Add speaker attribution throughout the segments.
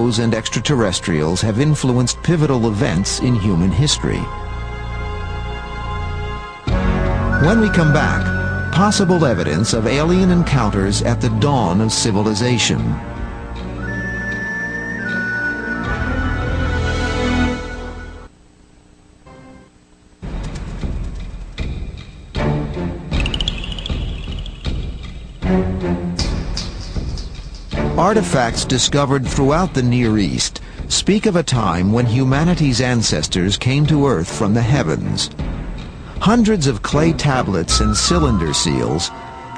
Speaker 1: UFOs and extraterrestrials have influenced pivotal events in human history. When we come back, possible evidence of alien encounters at the dawn of civilization. Artifacts discovered throughout the Near East speak of a time when humanity's ancestors came to Earth from the heavens. Hundreds of clay tablets and cylinder seals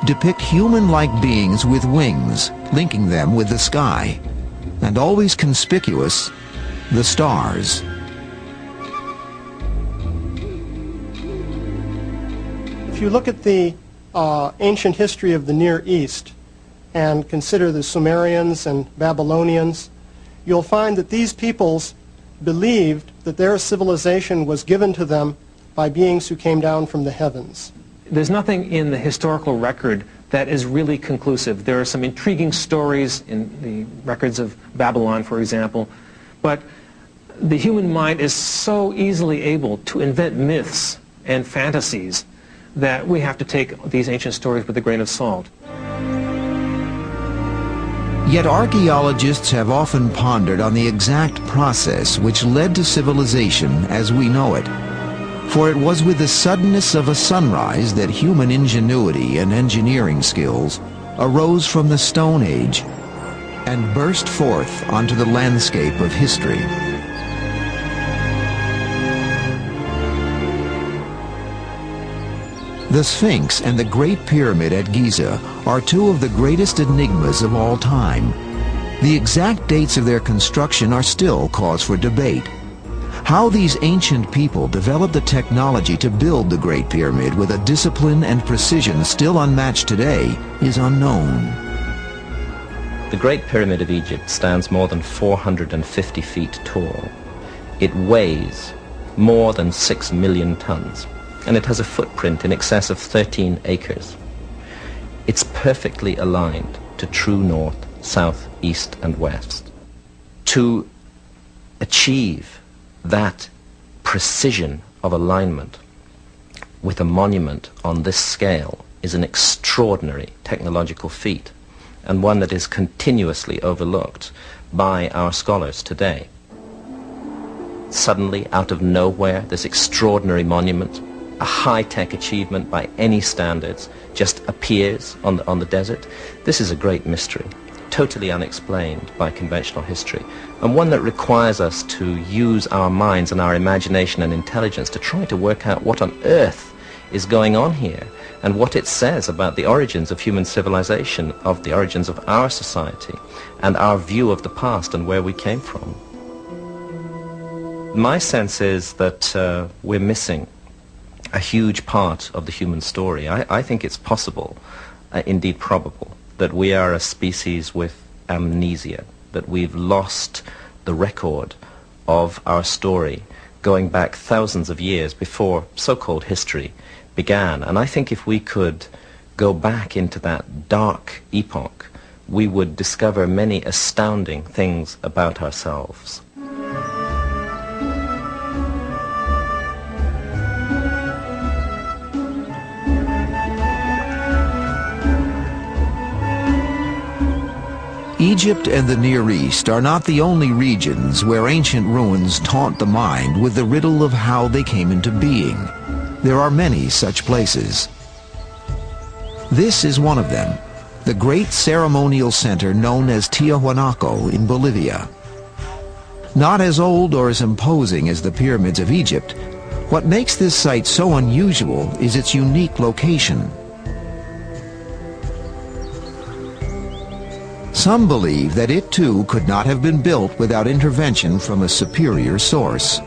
Speaker 1: depict human-like beings with wings, linking them with the sky. And always conspicuous, the stars.
Speaker 2: If you look at the ancient history of the Near East and consider the Sumerians and Babylonians, you'll find that these peoples believed that their civilization was given to them by beings who came down from the heavens.
Speaker 3: There's nothing in the historical record that is really conclusive. There are some intriguing stories in the records of Babylon, for example, but the human mind is so easily able to invent myths and fantasies that we have to take these ancient stories with a grain of salt.
Speaker 1: Yet archaeologists have often pondered on the exact process which led to civilization as we know it. For it was with the suddenness of a sunrise that human ingenuity and engineering skills arose from the Stone Age and burst forth onto the landscape of history. The Sphinx and the Great Pyramid at Giza are two of the greatest enigmas of all time. The exact dates of their construction are still cause for debate. How these ancient people developed the technology to build the Great Pyramid with a discipline and precision still unmatched today is unknown.
Speaker 4: The Great Pyramid of Egypt stands more than 450 feet tall. It weighs more than 6 million tons, and it has a footprint in excess of 13 acres. It's perfectly aligned to true north, south, east, and west. To achieve that precision of alignment with a monument on this scale is an extraordinary technological feat, and one that is continuously overlooked by our scholars today. Suddenly, out of nowhere, this extraordinary monument, a high-tech achievement by any standards, just appears on the desert. This is a great mystery, totally unexplained by conventional history, and one that requires us to use our minds and our imagination and intelligence to try to work out what on earth is going on here and what it says about the origins of human civilization, of the origins of our society, and our view of the past and where we came from. My sense is that we're missing a huge part of the human story. I think it's possible, indeed probable, that we are a species with amnesia, that we've lost the record of our story going back thousands of years before so-called history began. And I think if we could go back into that dark epoch, we would discover many astounding things about ourselves.
Speaker 1: Egypt and the Near East are not the only regions where ancient ruins taunt the mind with the riddle of how they came into being. There are many such places. This is one of them, the great ceremonial center known as Tiahuanaco in Bolivia. Not as old or as imposing as the pyramids of Egypt, what makes this site so unusual is its unique location. Some believe that it too could not have been built without intervention from a superior source.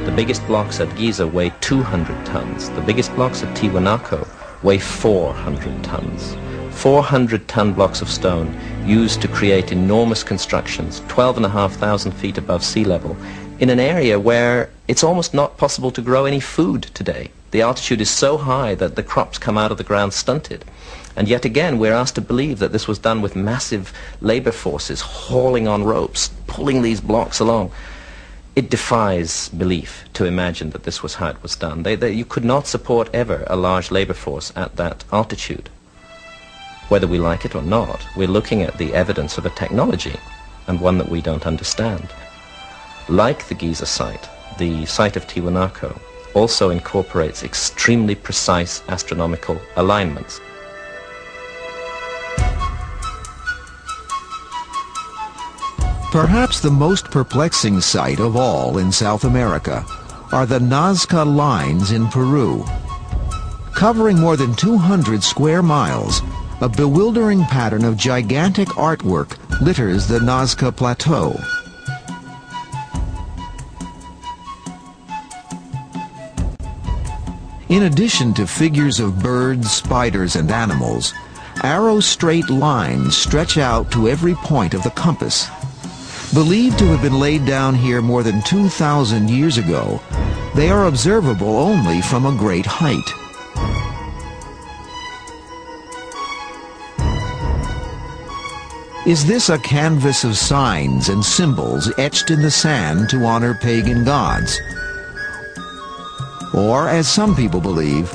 Speaker 4: The biggest blocks at Giza weigh 200 tons. The biggest blocks at Tiahuanaco weigh 400 tons. 400-ton blocks of stone used to create enormous constructions, 12,500 feet above sea level, in an area where it's almost not possible to grow any food today. The altitude is so high that the crops come out of the ground stunted. And yet again, we're asked to believe that this was done with massive labor forces hauling on ropes, pulling these blocks along. It defies belief to imagine that this was how it was done. You could not support ever a large labor force at that altitude. Whether we like it or not, we're looking at the evidence of a technology, and one that we don't understand. Like the Giza site, the site of Tiwanaku also incorporates extremely precise astronomical alignments.
Speaker 1: Perhaps the most perplexing sight of all in South America are the Nazca lines in Peru. Covering more than 200 square miles, a bewildering pattern of gigantic artwork litters the Nazca Plateau. In addition to figures of birds, spiders, and animals, arrow straight lines stretch out to every point of the compass. Believed to have been laid down here more than 2,000 years ago, they are observable only from a great height. Is this a canvas of signs and symbols etched in the sand to honor pagan gods? Or, as some people believe,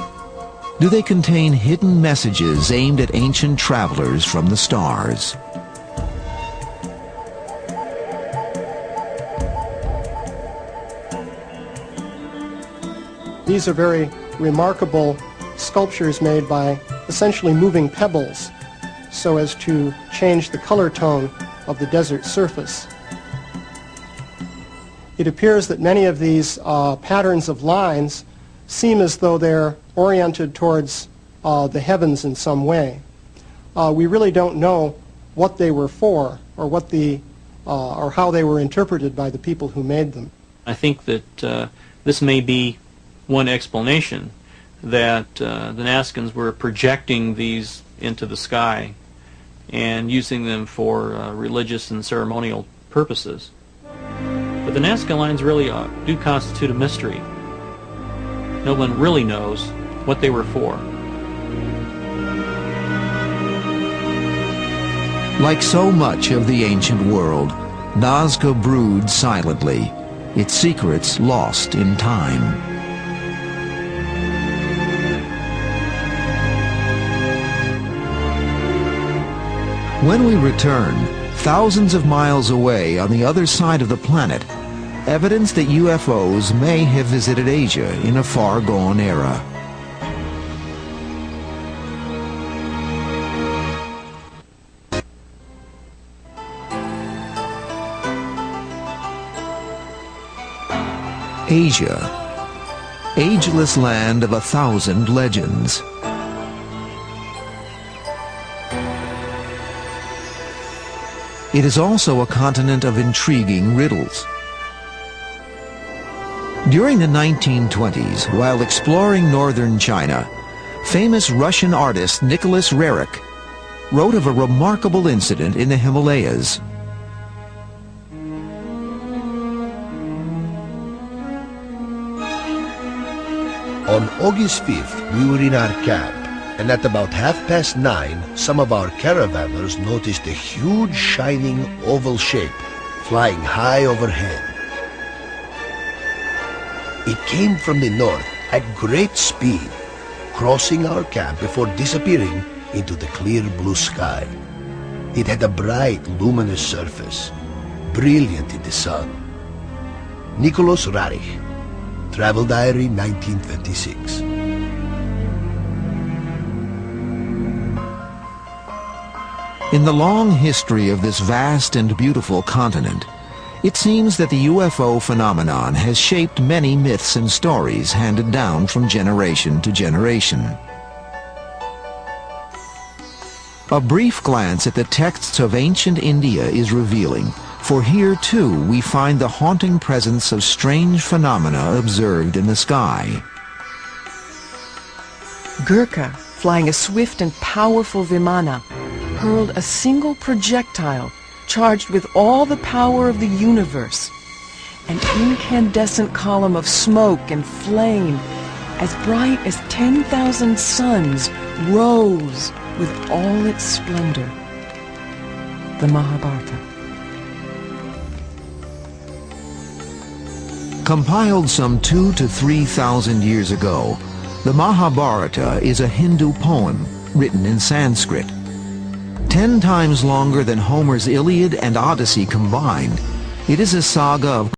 Speaker 1: do they contain hidden messages aimed at ancient travelers from the stars?
Speaker 2: These are very remarkable sculptures made by essentially moving pebbles so as to change the color tone of the desert surface. It appears that many of these patterns of lines seem as though they're oriented towards the heavens in some way. We really don't know what they were for or what or how they were interpreted by the people who made them.
Speaker 5: I think that this may be one explanation, that the Nazcans were projecting these into the sky and using them for religious and ceremonial purposes. But the Nazca lines really do constitute a mystery. No one really knows what they were for.
Speaker 1: Like so much of the ancient world, Nazca broods silently, its secrets lost in time. When we return, thousands of miles away on the other side of the planet, evidence that UFOs may have visited Asia in a far-gone era. Asia, ageless land of 1,000 legends. It is also a continent of intriguing riddles. During the 1920s, while exploring northern China, famous Russian artist Nicholas Roerich wrote of a remarkable incident in the Himalayas.
Speaker 6: On August 5th, we were in our camp, and at about 9:30, some of our caravanners noticed a huge shining oval shape flying high overhead. It came from the north at great speed, crossing our camp before disappearing into the clear blue sky. It had a bright, luminous surface, brilliant in the sun. Nicholas Roerich, Travel Diary, 1926.
Speaker 1: In the long history of this vast and beautiful continent, it seems that the UFO phenomenon has shaped many myths and stories handed down from generation to generation. A brief glance at the texts of ancient India is revealing, for here too we find the haunting presence of strange phenomena observed in the sky.
Speaker 7: Gurkha, flying a swift and powerful Vimana, hurled a single projectile charged with all the power of the universe. An incandescent column of smoke and flame, as bright as 10,000 suns, rose with all its splendor. The Mahabharata.
Speaker 1: Compiled some 2,000 to 3,000 years ago, the Mahabharata is a Hindu poem written in Sanskrit. 10 times longer than Homer's Iliad and Odyssey combined, it is a saga of